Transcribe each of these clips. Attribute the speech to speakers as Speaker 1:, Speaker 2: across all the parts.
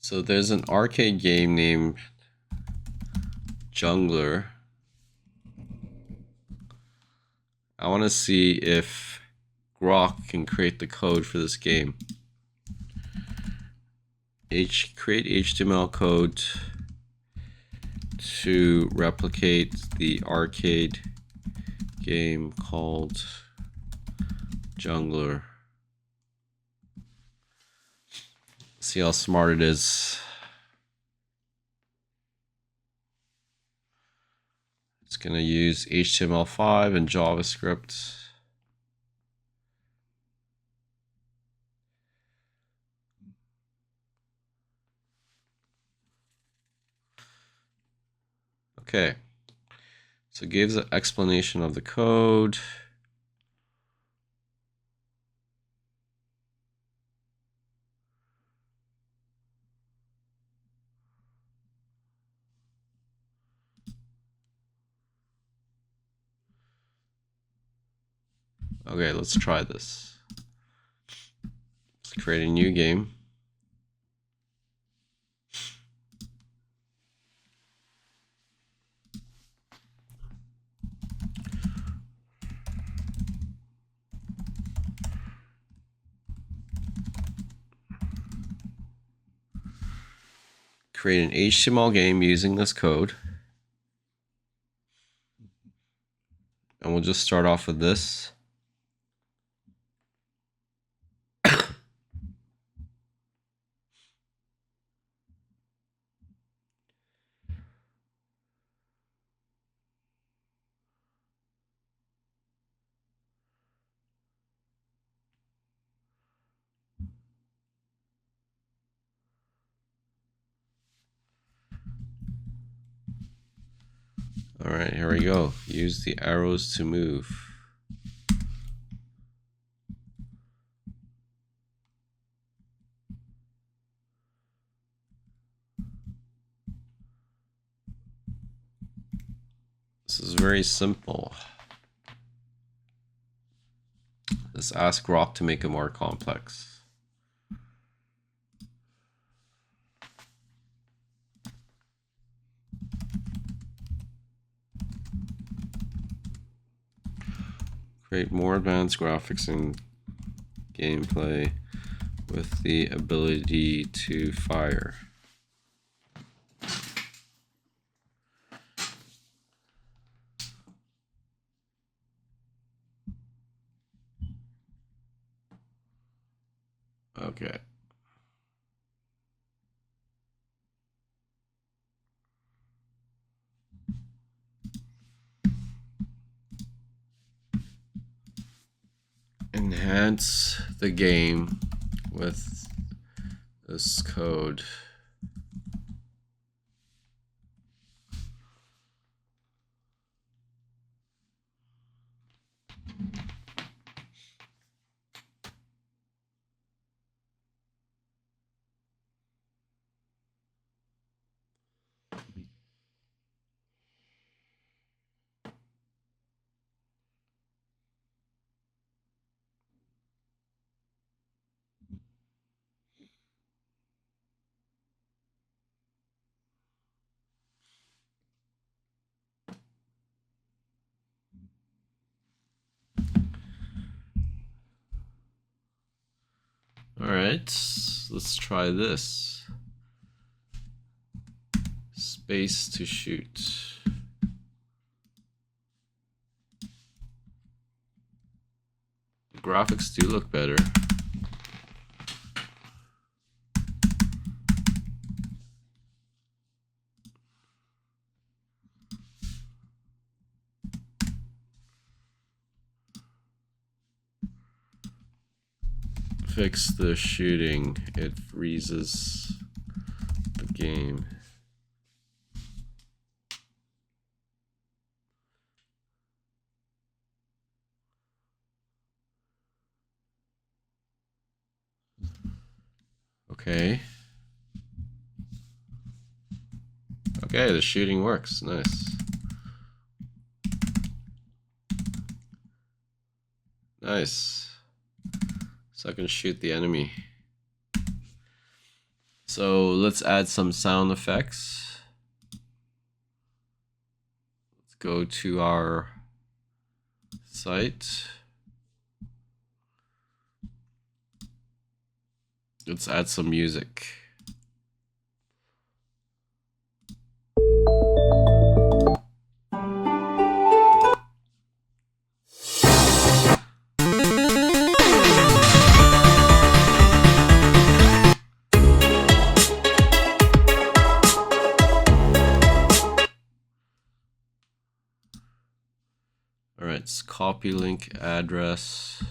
Speaker 1: So there's an arcade game named Jungler. I want to see if Grok can create the code for this game. Create HTML code to replicate the arcade game called Jungler. See how smart it is. It's going to use HTML5 and JavaScript. Okay, so it gives an explanation of the code. Okay, let's try this. Let's create a new game. Create an HTML game using this code. And we'll just start off with this. All right, here we go. Use the arrows to move. This is very simple. Let's ask Grok to make it more complex. Create more advanced graphics and gameplay with the ability to fire. Okay. Enhance the game with this code. All right, let's try this. Space to shoot. The graphics do look better. Fix the shooting. It freezes the game. Okay. Okay, the shooting works. Nice. Nice. So I can shoot the enemy. So let's add some sound effects. Let's go to our site. Let's add some music. All right, let's copy link address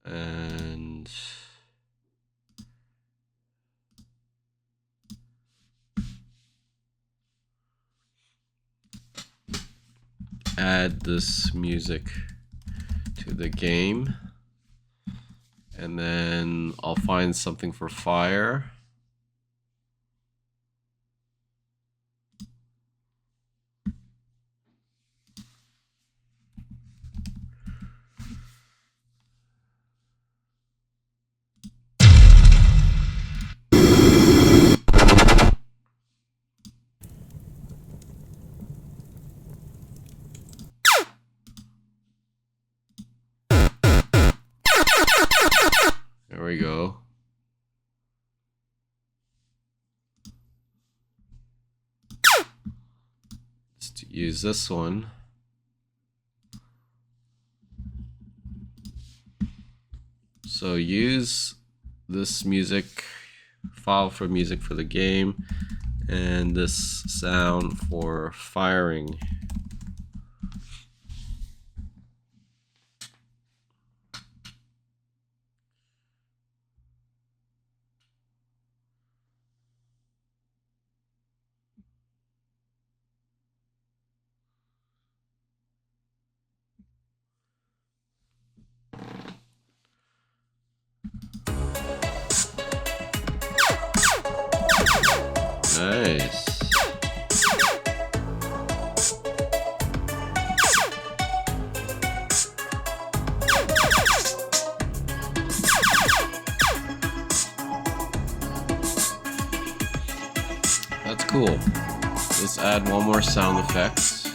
Speaker 1: and add this music to the game. And then I'll find something for fire. There we go. Let's use this one. So use this music file for music for the game and this sound for firing. Nice. That's cool. Let's add one more sound effects.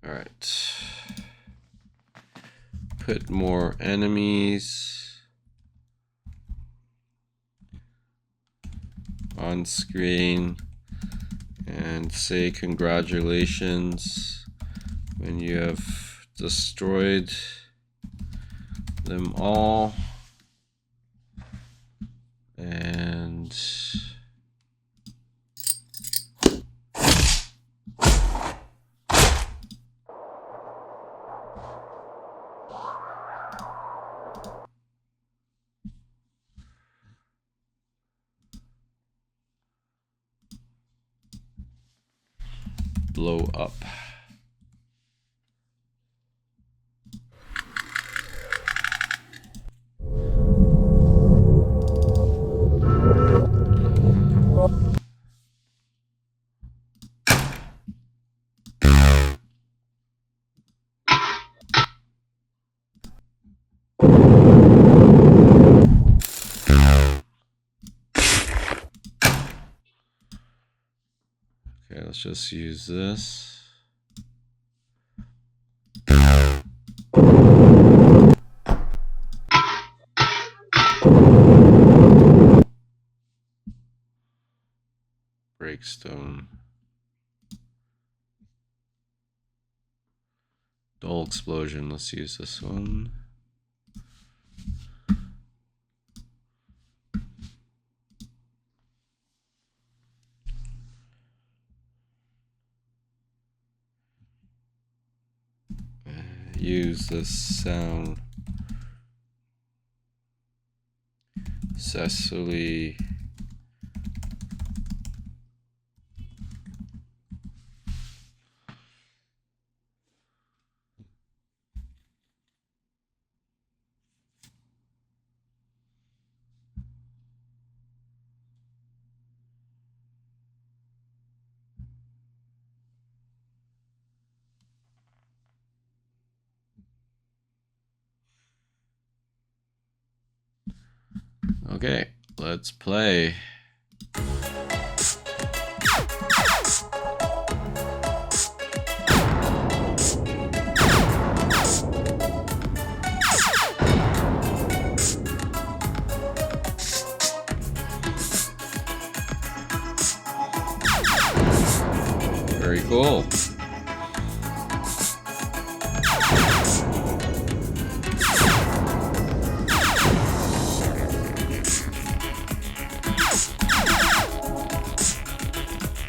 Speaker 1: All right. Put more enemies on screen and say congratulations when you have destroyed them all. And blow up. Okay, let's just use this. Breakstone. Dull explosion. Let's use this one. Use this sound successfully. Okay, let's play. Very cool.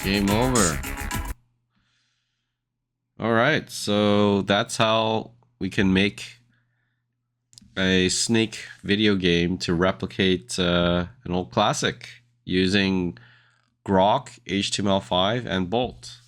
Speaker 1: Game over. All right, so that's how we can make a snake video game to replicate an old classic using Grok, HTML5, and Bolt.